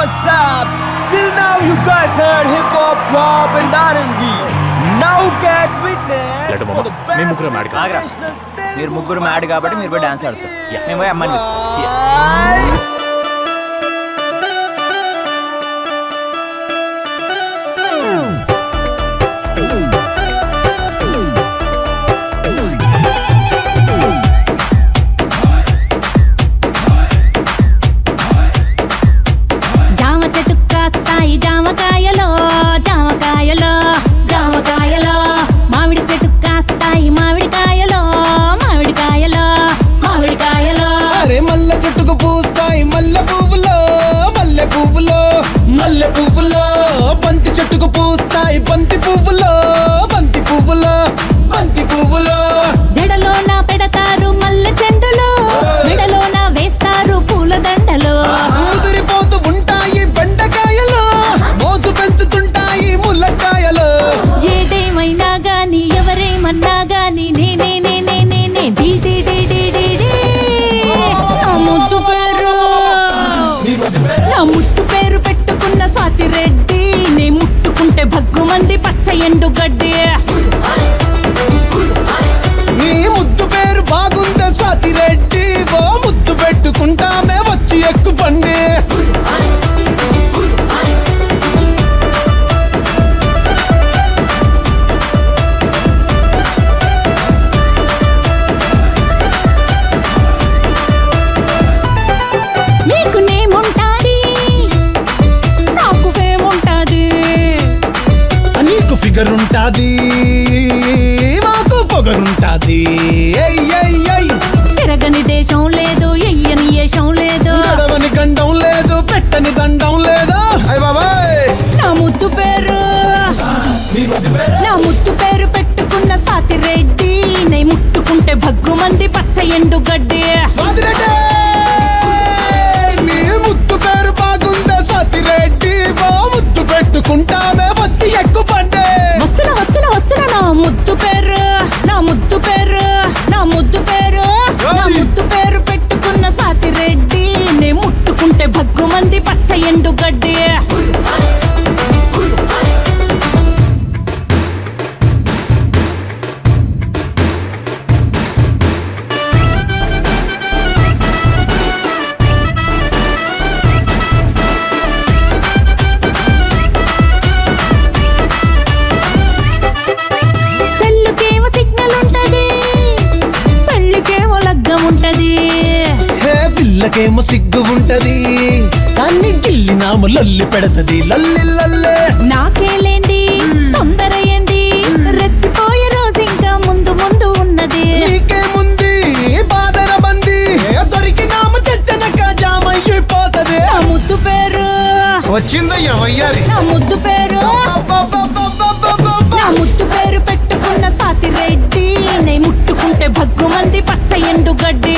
what's up? Till now you guys heard hip hop, pop and R&B. Now get witness for the best మీరు ముగ్గురు mad కాబట్టి మీరు పోయి dance ఆడతారు. మేము పోయి అమ్మాయిని మల్లె పువ్వులో బంతి చెట్టుకు పూస్తాయి బంతి పువ్వులో బంతి పువ్వులో బంతి పువ్వులో జడలోన పెడతారు మల్లె చెండులో మెడలోన వేస్తారు పూల దండలో ముదిరిపోతూ ఉంటాయి బెండకాయలు మోజు పెంచుతుంటాయి ముల్లకాయలు ఏదేమైనా గాని ఎవరేమన్నా గాని నేనే నేనే నేనే డి డి డి డి డి డి నా ముద్దు పేరు నా ముద్దు పేరు పెట్టుకున్న స్వాతి రెడ్డి నే ముట్టుకుంటే భగ్గుమంది పచ్చ ఎండు గడ్డి నీ ముద్దు పేరు బాగుందే స్వాతి రెడ్డి ఓ ముద్దు పెట్టుకుంటామే వచ్చి ఎక్కు పండి మీకు నేముంటాది నాకు ఫేమ్ ఉంటాది నీకు ఫిగర్ ఉంటాది మాకు పొగరుంటాది తిరగని దేశం లేదు ఎయ్యని ఏషం లేదు గడవని గండం లేదు పెట్టని దండం లేదు నా ముద్దు పేరు నా ముద్దు పేరు పెట్టుకున్న స్వాతి రెడ్డి నే ముట్టుకుంటే భగ్గుమంది పచ్చ ఎండు గడ్డి స్వాతిరెడ్డి నీ ముద్దు పేరు బాగుందా స్వాతిరెడ్డి ఓ ముద్దు పెట్టుకుంటామే వచ్చి ఎక్కు పండే వస్తున్నా వస్తున్నా వస్తున్నా నా ముద్దు పేరు నా ముద్దు పేరు నా ముద్దు పేరు నా ముద్దు పేరు పెట్టుకున్న స్వాతి రెడ్డి నే ముట్టుకుంటే భగ్గుమంది పచ్చ ఎండు గడ్డి సెల్లుకేమో సిగ్నల్ ఉంటది పెళ్ళికేమో లగ్గం ఉంటది హే పిల్లకేమో సిగ్గు ఉంటది అన్ని గిల్లినాము లొల్లి పెడతది లల్లి లల్లే నాకేలేంది తొందర ఏంది రెచ్చిపోయే రోజు ఇంకా ముందు ముందు ఉన్నది నీకేముంది బాదర బంది దొరికినాము తెచ్చనక జామయ్యిపోతది నా ముద్దు పేరు వచ్చిందో ఎవయ్యారి నా ముద్దు పేరు నా ముద్దు పేరు పెట్టుకున్న స్వాతి రెడ్డి నే ముట్టుకుంటే భగ్గుమంది పచ్చ ఎండు గడ్డి